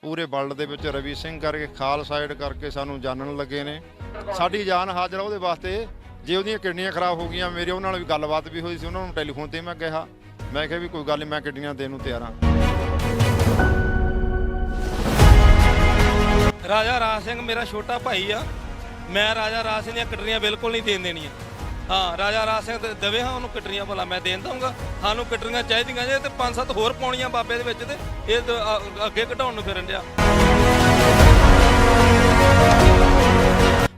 पूरे वर्ल्ड ਦੇ ਵਿੱਚ ਰਵੀ ਸਿੰਘ ਕਰਕੇ ਖਾਲਸਾ ਏਡ ਕਰਕੇ ਸਾਨੂੰ ਜਾਣਨ ਲੱਗੇ ਨੇ। ਸਾਡੀ ਜਾਨ ਹਾਜ਼ਰ ਆ ਉਹਦੇ ਵਾਸਤੇ। ਜੇ ਉਹਦੀਆਂ ਕਿਡਨੀਆਂ ਖਰਾਬ ਹੋ ਗਈਆਂ, ਮੇਰੇ ਉਹਨਾਂ ਨਾਲ ਵੀ ਗੱਲਬਾਤ ਵੀ ਹੋਈ ਸੀ, ਉਹਨਾਂ ਨੂੰ ਟੈਲੀਫੋਨ ਤੇ ਮੈਂ ਕਿਹਾ ਵੀ ਕੋਈ ਗੱਲ ਨਹੀਂ, ਮੈਂ ਕਿਡਨੀਆਂ ਦੇਣ ਨੂੰ ਤਿਆਰ ਹਾਂ। ਰਾਜਾ ਰਾਜ ਸਿੰਘ ਮੇਰਾ ਛੋਟਾ ਭਾਈ ਆ। ਮੈਂ ਰਾਜਾ ਰਾਜ ਸਿੰਘ ਦੀਆਂ ਕਿਡਨੀਆਂ ਬਿਲਕੁਲ ਨਹੀਂ ਦੇਣ ਦੇਣੀਆਂ। ਹਾਂ, ਰਾਜਾ ਰਾਜ ਸਿੰਘ ਦੇਵੇ ਹਾਂ ਉਹਨੂੰ ਕਿਡਨੀਆਂ, ਭਲਾ ਮੈਂ ਦੇਣ ਦਊਂਗਾ। ਸਾਨੂੰ ਕਿਡਨੀਆਂ ਚਾਹੀਦੀਆਂ ਜੇ ਤੇ 5-7 ਹੋਰ ਪਾਉਣੀਆਂ ਬਾਬੇ ਦੇ ਵਿੱਚ, ਤੇ ਇਹ ਅੱਗੇ ਘਟਾਉਣ ਨੂੰ ਫਿਰਨ ਡਿਆ।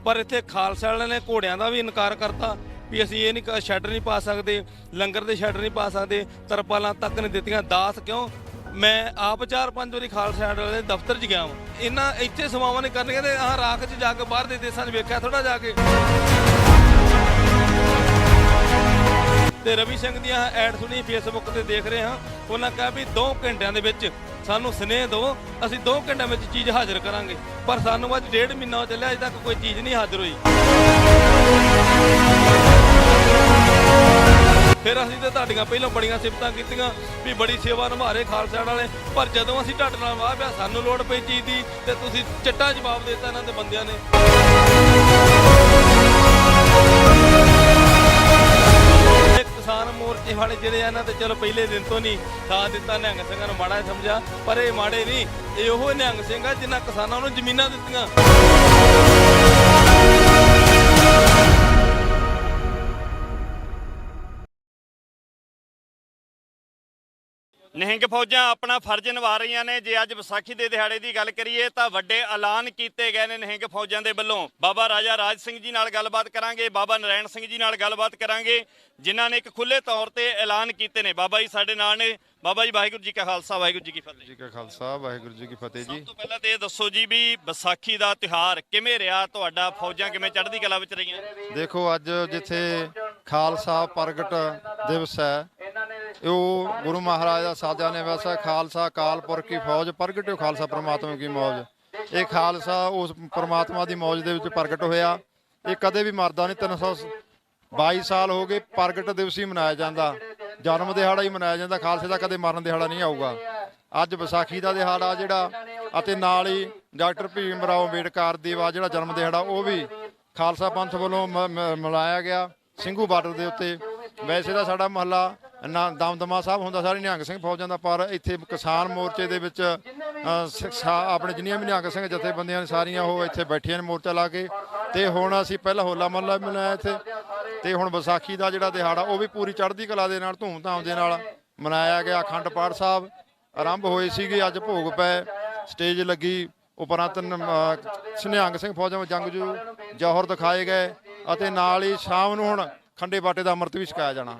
ਪਰ ਇੱਥੇ ਖਾਲਸਾ ਵਾਲਿਆਂ ਨੇ ਘੋੜਿਆਂ ਦਾ ਵੀ ਇਨਕਾਰ ਕਰਤਾ ਵੀ ਅਸੀਂ ਇਹ ਨਹੀਂ ਸ਼ੈਡ ਨਹੀਂ ਪਾ ਸਕਦੇ, ਲੰਗਰ ਦੇ ਸ਼ੈਡ ਨਹੀਂ ਪਾ ਸਕਦੇ, ਤਰਪਾਲਾਂ ਤੱਕ ਨਹੀਂ ਦਿੱਤੀਆਂ। ਦਾਸ ਕਿਉਂ? ਮੈਂ ਆਪ 4-5 ਵਾਰੀ ਖਾਲਸਾ ਏਡ ਵਾਲੇ ਦਫ਼ਤਰ 'ਚ ਗਿਆ ਵਾਂ। ਇਹਨਾਂ ਇੱਥੇ ਸੇਵਾਵਾਂ ਨਹੀਂ ਕਰਨੀਆਂ ਤੇ ਆਹ ਰਾਖ 'ਚ ਜਾ ਕੇ ਬਾਹਰ ਦੇ ਦੇਸ਼ਾਂ 'ਚ ਵੇਖਿਆ ਥੋੜਾ ਜਾ ਕੇ। ਤੇ ਰਵੀ ਸਿੰਘ ਦੀਆਂ ਐਡ ਸੁਣੀ ਫੇਸਬੁੱਕ ਤੇ ਦੇਖ ਰਹੇ ਹਾਂ, ਉਹਨਾਂ ਕਿਹਾ ਵੀ 2 ਘੰਟਿਆਂ ਦੇ ਵਿੱਚ ਸਾਨੂੰ ਸੁਨੇਹ ਦਿਓ, ਅਸੀਂ 2 ਘੰਟਿਆਂ ਵਿੱਚ ਚੀਜ਼ ਹਾਜ਼ਰ ਕਰਾਂਗੇ। ਪਰ ਸਾਨੂੰ ਅੱਜ 1.5 ਮਹੀਨਾ ਚੱਲਿਆ, ਅਜੇ ਤੱਕ ਕੋਈ ਚੀਜ਼ ਨਹੀਂ ਹਾਜ਼ਰ ਹੋਈ। ਫਿਰ ਅਸੀਂ ਤੇ ਤੁਹਾਡੀਆਂ ਪਹਿਲਾਂ ਬੜੀਆਂ ਸਿਫਤਾਂ ਕੀਤੀਆਂ ਵੀ ਬੜੀ ਸੇਵਾ ਨਿਭਾ ਰਹੇ ਖਾਲਸਾ ਵਾਲੇ, ਪਰ ਜਦੋਂ ਅਸੀਂ ਢੱਡ ਨਾਲ ਵਾਹ ਪਿਆ, ਸਾਨੂੰ ਲੋੜ ਪਈ ਚੀਜ਼ ਦੀ, ਤੇ ਤੁਸੀਂ ਚਿੱਟਾ ਜਵਾਬ ਦੇ ਦਿੱਤਾ ਇਹਨਾਂ ਦੇ ਬੰਦਿਆਂ ਨੇ। ਕਿਸਾਨ ਮੋਰਚੇ ਵਾਲੇ ਜਿਹੜੇ ਇਹਨਾਂ ਤੇ ਚਲੋ ਪਹਿਲੇ ਦਿਨ ਤੋਂ ਨਹੀਂ ਸਾਥ ਦਿੱਤਾ, ਨਿਹੰਗ ਸਿੰਘਾਂ ਨੂੰ ਮਾੜਾ ਸਮਝਿਆ, ਪਰ ਇਹ ਮਾੜੇ ਨਹੀਂ। ਇਹ ਉਹ ਨਿਹੰਗ ਸਿੰਘ ਆ ਜਿਨ੍ਹਾਂ ਕਿਸਾਨਾਂ ਨੂੰ ਜ਼ਮੀਨਾਂ ਦਿੱਤੀਆਂ। ਨਿਹੰਗ ਫੌਜਾਂ ਆਪਣਾ ਫਰਜ਼ ਨਿਭਾ ਰਹੀਆਂ ਨੇ। ਜੇ ਅੱਜ ਵਿਸਾਖੀ ਦੇ ਦਿਹਾੜੇ ਦੀ ਗੱਲ ਕਰੀਏ ਤਾਂ ਵੱਡੇ ਐਲਾਨ ਕੀਤੇ ਗਏ ਨੇ ਨਿਹੰਗ ਫੌਜਾਂ ਦੇ ਵੱਲੋਂ। ਬਾਬਾ ਰਾਜਾ ਰਾਜ ਸਿੰਘ ਜੀ ਨਾਲ ਗੱਲਬਾਤ ਕਰਾਂਗੇ, ਬਾਬਾ ਨਰੈਣ ਸਿੰਘ ਜੀ ਨਾਲ ਗੱਲਬਾਤ ਕਰਾਂਗੇ, ਜਿਨ੍ਹਾਂ ਨੇ ਇੱਕ ਖੁੱਲੇ ਤੌਰ ਤੇ ਐਲਾਨ ਕੀਤੇ ਨੇ। ਬਾਬਾ ਜੀ ਸਾਡੇ ਨਾਲ ਨੇ। ਬਾਬਾ ਜੀ ਵਾਹਿਗੁਰੂ ਜੀ ਕਾ ਖਾਲਸਾ, ਵਾਹਿਗੁਰੂ ਜੀ ਕੀ ਫਤਿਹ। ਜੀ ਕਾ ਖਾਲਸਾ, ਵਾਹਿਗੁਰੂ ਜੀ ਕੀ ਫਤਿਹ ਜੀ। ਸਭ ਤੋਂ ਪਹਿਲਾਂ ਤੇ ਇਹ ਦੱਸੋ ਜੀ ਵੀ ਵਿਸਾਖੀ ਦਾ ਤਿਉਹਾਰ ਕਿਵੇਂ ਰਿਹਾ ਤੁਹਾਡਾ? ਫੌਜਾਂ ਕਿਵੇਂ ਚੜ੍ਹਦੀ ਕਲਾ ਵਿੱਚ ਰਹੀਆਂ? ਦੇਖੋ, ਅੱਜ ਜਿੱਥੇ ਖਾਲਸਾ ਪ੍ਰਗਟ ਦਿਵਸ ਹੈ, ਉਹ ਗੁਰੂ ਮਹਾਰਾਜ ਦਾ ਸਾਜਾ ਨੇ ਵੈਸਾ ਖਾਲਸਾ ਕਾਲ ਪੁਰਖ ਕੀ ਫੌਜ ਪ੍ਰਗਟਿਓ ਖਾਲਸਾ ਪ੍ਰਮਾਤਮਾ ਕੀ ਮੌਜ। ਇਹ ਖਾਲਸਾ ਉਸ ਪ੍ਰਮਾਤਮਾ ਦੀ ਮੌਜ ਦੇ ਵਿੱਚ ਪ੍ਰਗਟ ਹੋਇਆ। ਇਹ ਕਦੇ ਵੀ ਮਰਦਾ ਨਹੀਂ। 322 ਸਾਲ ਹੋ ਗਏ ਪ੍ਰਗਟ ਦਿਵਸ ਹੀ ਮਨਾਇਆ ਜਾਂਦਾ, ਜਨਮ ਦਿਹਾੜਾ ਹੀ ਮਨਾਇਆ ਜਾਂਦਾ। ਖਾਲਸੇ ਦਾ ਕਦੇ ਮਰਨ ਦਿਹਾੜਾ ਨਹੀਂ ਆਊਗਾ। ਅੱਜ ਵਿਸਾਖੀ ਦਾ ਦਿਹਾੜਾ ਜਿਹੜਾ, ਅਤੇ ਨਾਲ ਹੀ ਡਾਕਟਰ ਭੀਮ ਰਾਓ ਅੰਬੇਡਕਰ ਦਾ ਜਿਹੜਾ ਜਨਮ ਦਿਹਾੜਾ, ਉਹ ਵੀ ਖਾਲਸਾ ਪੰਥ ਵੱਲੋਂ ਮਨਾਇਆ ਗਿਆ ਸਿੰਘੂ ਬਾਰਡਰ ਦੇ ਉੱਤੇ। ਵੈਸੇ ਤਾਂ ਸਾਡਾ ਮਹੱਲਾ ਦਮਦਮਾ ਸਾਹਿਬ ਹੁੰਦਾ ਸਾਰੇ ਨਿਹੰਗ ਸਿੰਘ ਫੌਜਾਂ ਦਾ, ਪਰ ਇੱਥੇ ਕਿਸਾਨ ਮੋਰਚੇ ਦੇ ਵਿੱਚ ਆਪਣੇ ਜਿੰਨੀਆਂ ਵੀ ਨਿਹੰਗ ਸਿੰਘ ਜਥੇਬੰਦੀਆਂ ਨੇ ਸਾਰੀਆਂ ਉਹ ਇੱਥੇ ਬੈਠੀਆਂ ਨੇ ਮੋਰਚਾ ਲਾ ਕੇ। ਤੇ ਹੁਣ ਅਸੀਂ ਪਹਿਲਾਂ ਹੋਲਾ ਮਹੱਲਾ ਮਨਾਇਆ ਇੱਥੇ, ਤੇ ਹੁਣ ਵਿਸਾਖੀ ਦਾ ਜਿਹੜਾ ਦਿਹਾੜਾ ਉਹ ਵੀ ਪੂਰੀ ਚੜ੍ਹਦੀ ਕਲਾ ਦੇ ਨਾਲ ਧੂਮਧਾਮ ਦੇ ਨਾਲ ਮਨਾਇਆ ਗਿਆ। ਅਖੰਡ ਪਾਠ ਸਾਹਿਬ ਆਰੰਭ ਹੋਏ ਸੀਗੇ, ਅੱਜ ਭੋਗ ਪਏ, ਸਟੇਜ ਲੱਗੀ, ਉਪਰੰਤ ਨਿਹੰਗ ਸਿੰਘ ਫੌਜਾਂ ਜੰਗਜੂ ਜੌਹਰ ਦਿਖਾਏ ਗਏ, ਅਤੇ ਨਾਲ ਹੀ ਸ਼ਾਮ ਨੂੰ ਹੁਣ ਖੰਡੇ ਬਾਟੇ ਦਾ ਅੰਮ੍ਰਿਤ ਵੀ ਛਕਾਇਆ ਜਾਣਾ।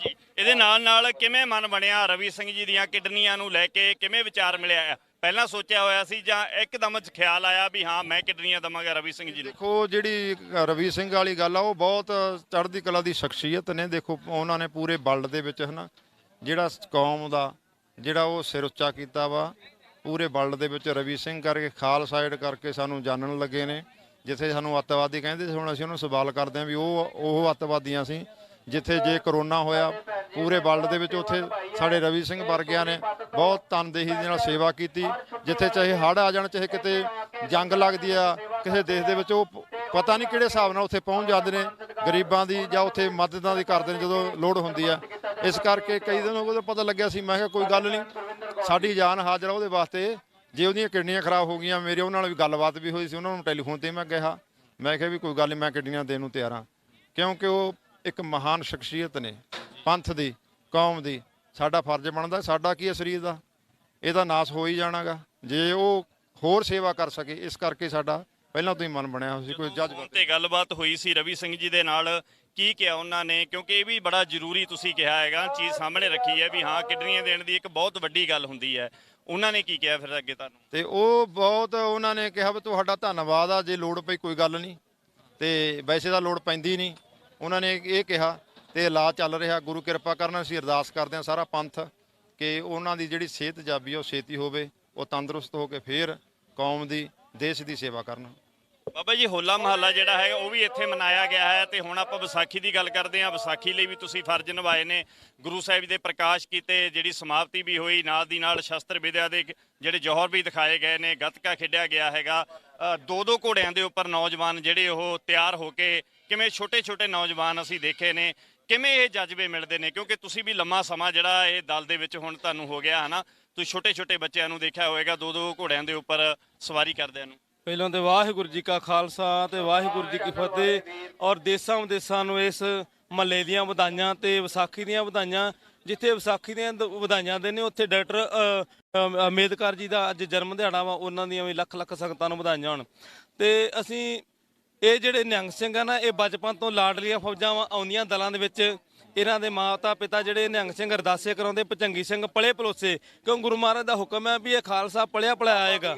ਜੀ, ਇਹਦੇ ਨਾਲ ਕਿਵੇਂ ਮਨ ਬਣਿਆ ਰਵੀ ਸਿੰਘ ਜੀ ਦੀਆਂ ਕਿਡਨੀਆਂ ਨੂੰ ਲੈ ਕੇ? ਕਿਵੇਂ ਵਿਚਾਰ ਮਿਲਿਆ? ਪਹਿਲਾਂ ਸੋਚਿਆ ਹੋਇਆ ਸੀ ਜਾਂ ਇੱਕਦਮ ਖਿਆਲ ਆਇਆ ਵੀ ਹਾਂ ਮੈਂ ਕਿਡਨੀਆਂ ਦਵਾਂਗਾ ਰਵੀ ਸਿੰਘ ਜੀ ਨੂੰ? ਦੇਖੋ, ਜਿਹੜੀ ਰਵੀ ਸਿੰਘ ਵਾਲੀ ਗੱਲ ਆ, ਉਹ ਬਹੁਤ ਚੜ੍ਹਦੀ ਕਲਾ ਦੀ ਸ਼ਖਸੀਅਤ ਨੇ। ਦੇਖੋ, ਉਹਨਾਂ ਨੇ ਪੂਰੇ ਵਰਲਡ ਦੇ ਵਿੱਚ ਜਿਹੜਾ ਕੌਮ ਦਾ ਜਿਹੜਾ ਉਹ ਸਿਰ ਉੱਚਾ ਕੀਤਾ ਵਾ, ਪੂਰੇ ਵਰਲਡ ਦੇ ਵਿੱਚ ਰਵੀ ਸਿੰਘ ਕਰਕੇ ਖਾਲਸਾ ਏਡ ਕਰਕੇ ਸਾਨੂੰ ਜਾਣਨ ਲੱਗੇ ਨੇ। ਜਿੱਥੇ ਸਾਨੂੰ ਅੱਤਵਾਦੀ ਕਹਿੰਦੇ ਸੀ, ਹੁਣ ਅਸੀਂ ਉਹਨੂੰ ਸਵਾਲ ਕਰਦੇ ਹਾਂ ਵੀ ਉਹ ਅੱਤਵਾਦੀਆਂ ਸੀ। ਜਿੱਥੇ ਜੇ ਕਰੋਨਾ ਹੋਇਆ ਪੂਰੇ ਵਰਲਡ ਦੇ ਵਿੱਚ, ਉੱਥੇ ਸਾਡੇ ਰਵੀ ਸਿੰਘ ਵਰਗਿਆਂ ਨੇ ਬਹੁਤ ਤਨਦੇਹੀ ਦੇ ਨਾਲ ਸੇਵਾ ਕੀਤੀ। ਜਿੱਥੇ ਚਾਹੇ ਹੜ੍ਹ ਆ ਜਾਣ, ਚਾਹੇ ਕਿਤੇ ਜੰਗ ਲੱਗਦੀ ਆ ਕਿਸੇ ਦੇਸ਼ ਦੇ ਵਿੱਚ, ਉਹ ਪਤਾ ਨਹੀਂ ਕਿਹੜੇ ਹਿਸਾਬ ਨਾਲ ਉੱਥੇ ਪਹੁੰਚ ਜਾਂਦੇ ਨੇ ਗਰੀਬਾਂ ਦੀ, ਜਾਂ ਉੱਥੇ ਮਦਦਾਂ ਦੀ ਕਰਦੇ ਨੇ ਜਦੋਂ ਲੋੜ ਹੁੰਦੀ ਆ। ਇਸ ਕਰਕੇ ਕਈ ਦਿਨ ਉਹ ਪਤਾ ਲੱਗਿਆ ਸੀ, ਮੈਂ ਕਿਹਾ ਕੋਈ ਗੱਲ ਨਹੀਂ, ਸਾਡੀ ਜਾਨ ਹਾਜ਼ਰ ਆ ਉਹਦੇ ਵਾਸਤੇ। ਜੇ ਉਹਦੀਆਂ ਕਿਡਨੀਆਂ ਖਰਾਬ ਹੋ ਗਈਆਂ, ਮੇਰੇ ਉਹਨਾਂ ਨਾਲ ਵੀ ਗੱਲਬਾਤ ਵੀ ਹੋਈ ਸੀ, ਉਹਨਾਂ ਨੂੰ ਟੈਲੀਫੋਨ ਤੇ ਮੈਂ ਕਿਹਾ ਵੀ ਕੋਈ ਗੱਲ ਨਹੀਂ, ਮੈਂ ਕਿਡਨੀਆਂ ਦੇਣ ਨੂੰ ਤਿਆਰ ਹਾਂ। ਕਿਉਂਕਿ ਉਹ ਇੱਕ ਮਹਾਨ ਸ਼ਖਸੀਅਤ ਨੇ ਪੰਥ ਦੀ, ਕੌਮ ਦੀ। ਸਾਡਾ ਫਰਜ਼ ਬਣਦਾ, ਸਾਡਾ ਕੀ ਹੈ ਸਰੀਰ ਦਾ, ਇਹਦਾ ਨਾਸ ਹੋ ਹੀ ਜਾਣਾਗਾ ਜੇ ਉਹ ਹੋਰ ਸੇਵਾ ਕਰ ਸਕੇ। ਇਸ ਕਰਕੇ ਸਾਡਾ ਪਹਿਲਾਂ ਤੋਂ ਹੀ ਮਨ ਬਣਿਆ ਹੋਇਆ ਸੀ। ਕੋਈ ਜਜ਼ਬਾ ਤੇ ਗੱਲਬਾਤ ਹੋਈ ਸੀ ਰਵੀ ਸਿੰਘ ਜੀ ਦੇ ਨਾਲ, ਕੀ ਕਿਹਾ ਉਹਨਾਂ ਨੇ? ਕਿਉਂਕਿ ਇਹ ਵੀ ਬੜਾ ਜ਼ਰੂਰੀ ਤੁਸੀਂ ਕਿਹਾ ਹੈਗਾ, ਚੀਜ਼ ਸਾਹਮਣੇ ਰੱਖੀ ਹੈ ਵੀ ਹਾਂ ਕਿਡਨੀਆਂ ਦੇਣ ਦੀ ਇੱਕ ਬਹੁਤ ਵੱਡੀ ਗੱਲ ਹੁੰਦੀ ਹੈ। ਉਹਨਾਂ ਨੇ ਕੀ ਕਿਹਾ ਫਿਰ ਅੱਗੇ ਤੁਹਾਨੂੰ? ਤੇ ਉਹ ਬਹੁਤ ਉਹਨਾਂ ਨੇ ਕਿਹਾ ਵੀ ਤੁਹਾਡਾ ਧੰਨਵਾਦ ਆ, ਜੇ ਲੋੜ ਪਈ ਕੋਈ ਗੱਲ ਨਹੀਂ, ਤੇ ਵੈਸੇ ਤਾਂ ਲੋੜ ਪੈਂਦੀ ਨਹੀਂ। ਉਹਨਾਂ ਨੇ ਇਹ ਕਿਹਾ, ਤੇ ਇਲਾਜ ਚੱਲ ਰਿਹਾ, ਗੁਰੂ ਕਿਰਪਾ ਕਰਨ। ਅਸੀਂ ਅਰਦਾਸ ਕਰਦੇ ਹਾਂ ਸਾਰਾ ਪੰਥ ਕਿ ਉਹਨਾਂ ਦੀ ਜਿਹੜੀ ਸਿਹਤ ਜਾਬੀ ਉਹ ਛੇਤੀ ਹੋਵੇ, ਉਹ ਤੰਦਰੁਸਤ ਹੋ ਕੇ ਫੇਰ ਕੌਮ ਦੀ, ਦੇਸ਼ ਦੀ ਸੇਵਾ ਕਰਨ। ਬਾਬਾ ਜੀ ਹੋਲਾ ਮਹੱਲਾ ਜਿਹੜਾ ਹੈ ਉਹ ਵੀ ਇੱਥੇ ਮਨਾਇਆ ਗਿਆ ਹੈ ਤੇ ਹੁਣ ਆਪਾਂ ਵਿਸਾਖੀ ਦੀ ਗੱਲ ਕਰਦੇ ਹਾਂ। ਵਿਸਾਖੀ ਲਈ ਵੀ ਤੁਸੀਂ ਫਰਜ਼ ਨਿਭਾਏ ਨੇ, ਗੁਰੂ ਸਾਹਿਬ ਦੇ ਪ੍ਰਕਾਸ਼ ਕੀਤੇ, ਜਿਹੜੀ ਸਮਾਪਤੀ ਵੀ ਹੋਈ, ਨਾਲ ਦੀ ਨਾਲ ਸ਼ਸਤਰ ਵਿਦਿਆ ਦੇ ਜਿਹੜੇ ਜੌਹਰ ਵੀ ਦਿਖਾਏ ਗਏ ਨੇ, ਗੱਤਕਾ ਖੇਡਿਆ ਗਿਆ ਹੈਗਾ। ਦੋ ਘੋੜਿਆਂ ਦੇ ਉੱਪਰ ਨੌਜਵਾਨ ਜਿਹੜੇ ਉਹ ਤਿਆਰ ਹੋ ਕੇ, ਕਿਵੇਂ ਛੋਟੇ ਨੌਜਵਾਨ ਅਸੀਂ ਦੇਖੇ ਨੇ, ਕਿਵੇਂ ਇਹ ਜਜ਼ਬੇ ਮਿਲਦੇ ਨੇ? ਕਿਉਂਕਿ ਤੁਸੀਂ ਵੀ ਲੰਮਾ ਸਮਾਂ ਜਿਹੜਾ ਇਹ ਦਲ ਦੇ ਵਿੱਚ ਹੁਣ ਤੁਹਾਨੂੰ ਹੋ ਗਿਆ ਹੈ ਨਾ, ਤੁਸੀਂ ਛੋਟੇ ਬੱਚਿਆਂ ਨੂੰ ਦੇਖਿਆ ਹੋਵੇਗਾ ਦੋ ਘੋੜਿਆਂ ਦੇ ਉੱਪਰ ਸਵਾਰੀ ਕਰਦਿਆਂ ਨੂੰ। ਪਹਿਲਾਂ ਤੇ ਵਾਹਿਗੁਰੂ ਜੀ ਕਾ ਖਾਲਸਾ ਤੇ ਵਾਹਿਗੁਰੂ ਜੀ ਕੀ ਫਤਿਹ। ਔਰ ਦੇਸਾਂ ਵਿਦੇਸਾਂ ਨੂੰ ਇਸ ਮਹੱਲੇ ਦੀਆਂ ਵਧਾਈਆਂ ਤੇ ਵਿਸਾਖੀ ਦੀਆਂ ਵਧਾਈਆਂ। ਜਿੱਥੇ ਵਿਸਾਖੀ ਦੀਆਂ ਵਧਾਈਆਂ ਦੇ ਨੇ, ਉੱਥੇ ਡਾਕਟਰ ਅੰਬੇਦਕਰ ਜੀ ਦਾ ਅੱਜ ਜਨਮ ਦਿਹਾੜਾ ਵਾ, ਉਹਨਾਂ ਦੀਆਂ ਵੀ ਲੱਖ ਸੰਗਤਾਂ ਨੂੰ ਵਧਾਈਆਂ ਹੋਣ। ਤੇ ਅਸੀਂ ਇਹ ਜਿਹੜੇ ਨਿਹੰਗ ਸਿੰਘ ਆ ਨਾ, ਇਹ ਬਚਪਨ ਤੋਂ ਲਾਡਲੀਆਂ ਫੌਜਾਂ ਵਾ ਆਉਂਦੀਆਂ ਦਲਾਂ ਦੇ ਵਿੱਚ। ਇਹਨਾਂ ਦੇ ਮਾਤਾ ਪਿਤਾ ਜਿਹੜੇ ਨਿਹੰਗ ਸਿੰਘ ਅਰਦਾਸੇ ਕਰਾਉਂਦੇ, ਭਚੰਗੀ ਸਿੰਘ ਪਲੇ ਪਲੋਸੇ, ਕਿਉਂ ਗੁਰੂ ਮਹਾਰਾਜ ਦਾ ਹੁਕਮ ਹੈ ਵੀ ਇਹ ਖਾਲਸਾ ਪਲਿਆ ਪਲਾਇਆ ਆਏਗਾ।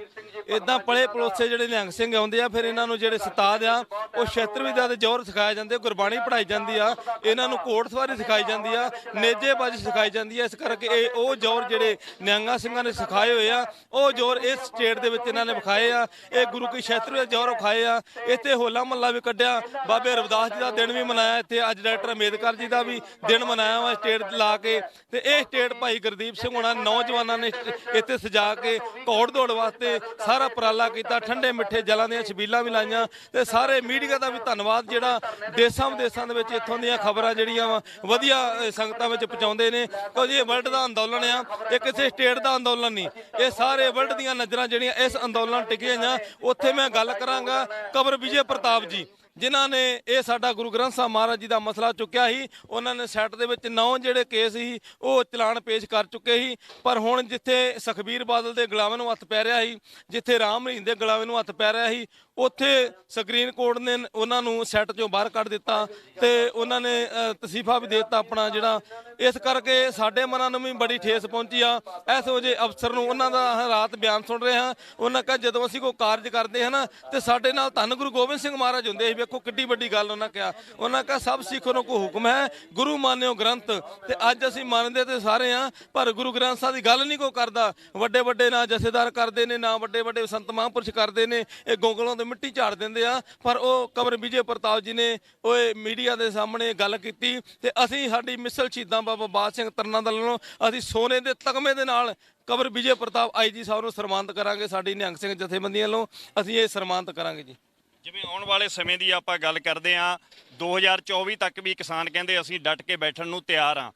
ਇਦਾਂ ਪਲੇ ਪਲੋਸੇ ਜਿਹੜੇ ਨਿਹੰਗ ਸਿੰਘ ਆਉਂਦੇ ਆ, ਫਿਰ ਇਹਨਾਂ ਨੂੰ ਜਿਹੜੇ ਉਸਤਾਦ ਆ ਉਹ ਸ਼ਸਤਰ ਵਿਦਿਆ ਦੇ ਜੌਹਰ ਸਿਖਾਏ ਜਾਂਦੇ, ਗੁਰਬਾਣੀ ਪੜ੍ਹਾਈ ਜਾਂਦੀ ਆ, ਇਹਨਾਂ ਨੂੰ ਘੋੜ ਸਵਾਰੀ ਸਿਖਾਈ ਜਾਂਦੀ ਆ, ਨੇਜੇਬਾਜ਼ੀ ਸਿਖਾਈ ਜਾਂਦੀ ਆ। ਇਸ ਕਰਕੇ ਇਹ ਉਹ ਜੌਹਰ ਜਿਹੜੇ ਨਿਹੰਗਾਂ ਸਿੰਘਾਂ ਨੇ ਸਿਖਾਏ ਹੋਏ ਆ, ਉਹ ਜੌਹਰ ਇਸ ਸਟੇਟ ਦੇ ਵਿੱਚ ਇਹਨਾਂ ਨੇ ਵਿਖਾਏ ਆ। ਇਹ ਗੁਰੂ ਕੀ ਸ਼ਸਤਰ ਦੇ ਜੌਹਰ ਵਿਖਾਏ ਆ। ਇੱਥੇ ਹੋਲਾ ਮਹੱਲਾ ਵੀ ਕੱਢਿਆ, ਬਾਬੇ ਰਵਿਦਾਸ ਜੀ ਦਾ ਦਿਨ ਵੀ ਮਨਾਇਆ ਇੱਥੇ। ਅੱਜ ਡਾਕਟਰ ਅੰਬੇਦਕਰ ਜੀ ਦਾ ਵੀ ਦਿਨ ਮਨਾਇਆ ਵਾ ਸਟੇਟ ਲਾ ਕੇ। ਤੇ ਇਹ ਸਟੇਟ ਭਾਈ ਗੁਰਦੀਪ ਸਿੰਘ ਹੋਣਾ ਨੌਜਵਾਨਾਂ ਨੇ ਇੱਥੇ ਸਜਾ ਕੇ ਘੋੜ ਦੌੜ ਵਾਸਤੇ ਸਾਰਾ ਉਪਰਾਲਾ ਕੀਤਾ। ਠੰਡੇ ਮਿੱਠੇ ਜਲਾਂ ਦੀਆਂ ਛਬੀਲਾਂ ਵੀ ਲਾਈਆਂ। ਤੇ ਸਾਰੇ ਮੀਡੀਆ ਦਾ ਵੀ ਧੰਨਵਾਦ, ਜਿਹੜਾ ਦੇਸਾਂ ਵਿਦੇਸਾਂ ਦੇ ਵਿੱਚ ਇੱਥੋਂ ਦੀਆਂ ਖਬਰਾਂ ਜਿਹੜੀਆਂ ਵਾ ਵਧੀਆ ਸੰਗਤਾਂ ਵਿੱਚ ਪਹੁੰਚਾਉਂਦੇ ਨੇ। ਕਿਉਂਕਿ ਇਹ ਵਰਲਡ ਦਾ ਅੰਦੋਲਨ ਆ, ਇਹ ਕਿਸੇ ਸਟੇਟ ਦਾ ਅੰਦੋਲਨ ਨਹੀਂ। ਇਹ ਸਾਰੇ ਵਰਲਡ ਦੀਆਂ ਨਜ਼ਰਾਂ ਜਿਹੜੀਆਂ ਇਸ ਅੰਦੋਲਨ ਟਿਕੀਆਂ ਆ। ਉੱਥੇ ਮੈਂ ਗੱਲ ਕਰਾਂਗਾ ਕਬਰ ਵਿਜੇ ਪ੍ਰਤਾਪ ਜੀ, ਜਿਨ੍ਹਾਂ ਨੇ ਇਹ ਸਾਡਾ ਗੁਰੂ ਗ੍ਰੰਥ ਸਾਹਿਬ ਮਹਾਰਾਜ ਜੀ ਦਾ ਮਸਲਾ ਚੁੱਕਿਆ ਸੀ। ਉਹਨਾਂ ਨੇ ਸੈੱਟ ਦੇ ਵਿੱਚ 9 ਜਿਹੜੇ ਕੇਸ ਸੀ ਉਹ ਚਲਾਨ ਪੇਸ਼ ਕਰ ਚੁੱਕੇ ਸੀ। ਪਰ ਹੁਣ ਜਿੱਥੇ ਸੁਖਬੀਰ ਬਾਦਲ ਦੇ ਗੁਲਾਮਾਂ ਨੂੰ ਹੱਥ ਪੈ ਰਿਹਾ ਸੀ, ਜਿੱਥੇ ਰਾਮ ਰਹੀਮ ਦੇ ਗੁਲਾਮਾਂ ਨੂੰ ਹੱਥ ਪੈ ਰਿਹਾ ਸੀ, ਉੱਥੇ ਸੁਪਰੀਮ ਕੋਰਟ ਨੇ ਉਹਨਾਂ ਨੂੰ ਸੈੱਟ ਚੋਂ ਬਾਹਰ ਕੱਢ ਦਿੱਤਾ ਤੇ ਉਹਨਾਂ ਨੇ ਤਸੀਫਾ ਵੀ ਦੇ ਦਿੱਤਾ ਆਪਣਾ ਜਿਹੜਾ। ਇਸ ਕਰਕੇ ਸਾਡੇ ਮਨਾਂ ਨੂੰ ਵੀ ਬੜੀ ਠੇਸ ਪਹੁੰਚੀ ਆ। ਇਹੋ ਜਿਹੇ ਅਫਸਰ ਨੂੰ ਉਹਨਾਂ ਦਾ ਰਾਤ ਬਿਆਨ ਸੁਣ ਰਹੇ ਹਾਂ। ਉਹਨਾਂ ਕਹਾ ਜਦੋਂ ਅਸੀਂ ਕੋਈ ਕਾਰਜ ਕਰਦੇ ਹਾਂ ਨਾ, ਤੇ ਸਾਡੇ ਨਾਲ ਧੰਨ ਗੁਰੂ ਗੋਬਿੰਦ ਸਿੰਘ ਮਹਾਰਾਜ ਹੁੰਦੇ ਸੀ। ਵੇਖੋ ਕਿੱਡੀ ਵੱਡੀ ਗੱਲ ਉਹਨਾਂ ਕਿਹਾ। ਉਹਨਾਂ ਕਹਾ ਸਭ ਸਿੱਖਾਂ ਨੂੰ ਕੋਈ ਹੁਕਮ ਹੈ, ਗੁਰੂ ਮਾਨਿਓ ਗ੍ਰੰਥ। ਤੇ ਅੱਜ ਅਸੀਂ ਮੰਨਦੇ ਤੇ ਸਾਰੇ ਆ, ਪਰ ਗੁਰੂ ਗ੍ਰੰਥ ਸਾਹਿਬ ਦੀ ਗੱਲ ਨਹੀਂ ਕੋਈ ਕਰਦਾ। ਵੱਡੇ ਨਾ ਜਥੇਦਾਰ ਕਰਦੇ ਨੇ, ਨਾ ਵੱਡੇ ਸੰਤ ਮਹਾਂਪੁਰਸ਼ ਕਰਦੇ ਨੇ। ਇਹ ਗੋਗਲੋਂ ਤੇ ਮਿੱਟੀ ਝਾੜ ਦਿੰਦੇ ਆ। ਪਰ ਉਹ ਕਬਰ ਵਿਜੇ ਪ੍ਰਤਾਪ ਜੀ ਨੇ ਉਹ ਮੀਡੀਆ ਦੇ ਸਾਹਮਣੇ ਗੱਲ ਕੀਤੀ। ਤੇ ਅਸੀਂ ਸਾਡੀ ਮਿਸਲ ਸ਼ਹੀਦਾਂ ਬਾਬਾ ਬਾਦ ਸਿੰਘ ਤਰਨਾ ਦਲ ਵੱਲੋਂ ਅਸੀਂ ਸੋਨੇ ਦੇ ਤਗਮੇ ਦੇ ਨਾਲ ਕਬਰ ਵਿਜੇ ਪ੍ਰਤਾਪ IG ਸਾਹਿਬ ਨੂੰ ਸਨਮਾਨਿਤ ਕਰਾਂਗੇ। ਸਾਡੀ ਨਿਹੰਗ ਸਿੰਘ ਜਥੇਬੰਦੀਆਂ ਵੱਲੋਂ ਅਸੀਂ ਇਹ ਸਨਮਾਨਿਤ ਕਰਾਂਗੇ ਜੀ। ਜਿਵੇਂ ਆਉਣ ਵਾਲੇ ਸਮੇਂ ਦੀ ਆਪਾਂ ਗੱਲ ਕਰਦੇ ਹਾਂ, 2024 ਤੱਕ ਵੀ ਕਿਸਾਨ ਕਹਿੰਦੇ ਅਸੀਂ ਡਟ ਕੇ ਬੈਠਣ ਨੂੰ ਤਿਆਰ ਹਾਂ।